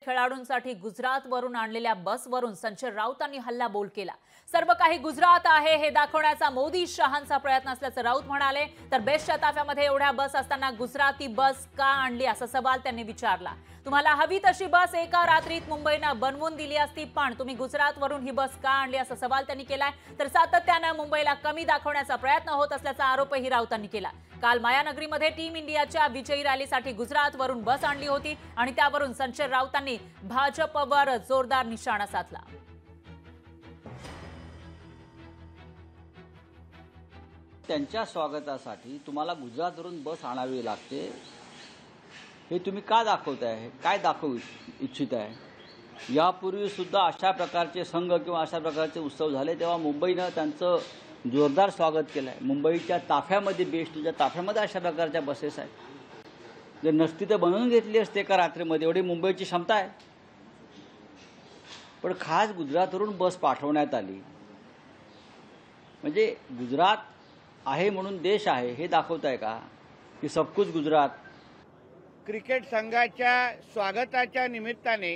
खेळाडूंसाठी गुजरातवरून आणलेल्या बसवरून संजय राऊतांनी हल्लाबोल केला। सर्व काही गुजरात आहे हे दाखवण्याचा मोदी शहांचा प्रयत्न असल्याचं राऊत म्हणाले। तर बेस्टच्या ताफ्यामध्ये एवढ्या बस असताना गुजराती बस का आणली असा सवाल त्यांनी विचारला। तुम्हाला हवी तशी बस एका रात्रीत मुंबईनं बनवून दिली असती, पण तुम्ही गुजरातवरून ही बस का आणली असा सवाल त्यांनी केलाय। तर सातत्याने मुंबईला कमी दाखवण्याचा प्रयत्न होत असल्याचा आरोपही राऊतांनी केला। काल मायानगरीमध्ये टीम इंडियाच्या विजयी रॅलीसाठी गुजरातवरून बस आणली होती आणि त्यावरून संजय राऊतांनी भाजपवर जोरदार निशाणा साधला। त्यांच्या स्वागतासाठी तुम्हाला गुजरातवरून बस आणावी लागते, हे तुम्ही का दाखवताय? काय दाखवू इच्छित आहे? यापूर्वी सुद्धा अशा प्रकारचे संघ किंवा अशा प्रकारचे उत्सव झाले तेव्हा मुंबईनं त्यांचं जोरदार स्वागत केलं आहे। मुंबईच्या ताफ्यामध्ये बेस्टच्या ताफ्यामध्ये अशा प्रकारच्या बसेस आहेत। जर नसती तर बनवून घेतली असते एका रात्रीमध्ये, एवढी मुंबईची क्षमता आहे। पण खास गुजरातवरून बस पाठवण्यात आली म्हणजे गुजरात आहे म्हणून देश आहे हे दाखवताय का की सब कुछ गुजरात? क्रिकेट संघाच्या स्वागताच्या निमित्ताने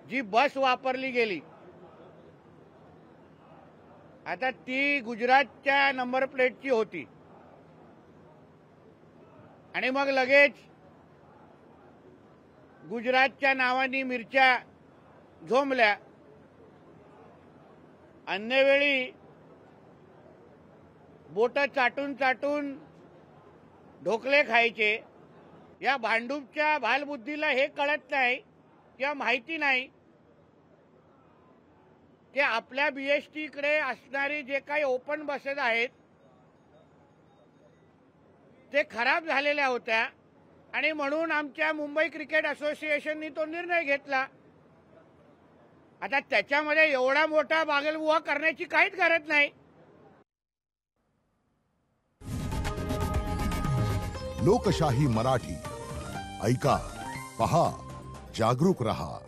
जी बस वापरली गेली, आता ती गुजरातच्या नंबर प्लेटची होती आणि मग लगेच गुजरातच्या नावाने मिरच्या झोंबल्या। अन्य वेळी बोट चाटून चाटून ढोकले खायचे। या भांडूपच्या बालबुद्धीला हे कळत नाही किंवा माहिती नाही की आपल्या बीएसटी कडे असणारी जे काही ओपन बसेस आहेत ते खराब झालेल्या होत्या आणि म्हणून आमच्या मुंबई क्रिकेट असोसिएशननी तो निर्णय घेतला। आता त्याच्यामध्ये एवढा मोठा बागलबुवा करण्याची काहीच गरज नाही। लोकशाही मराठी ऐका, पहा, जागरूक रहा।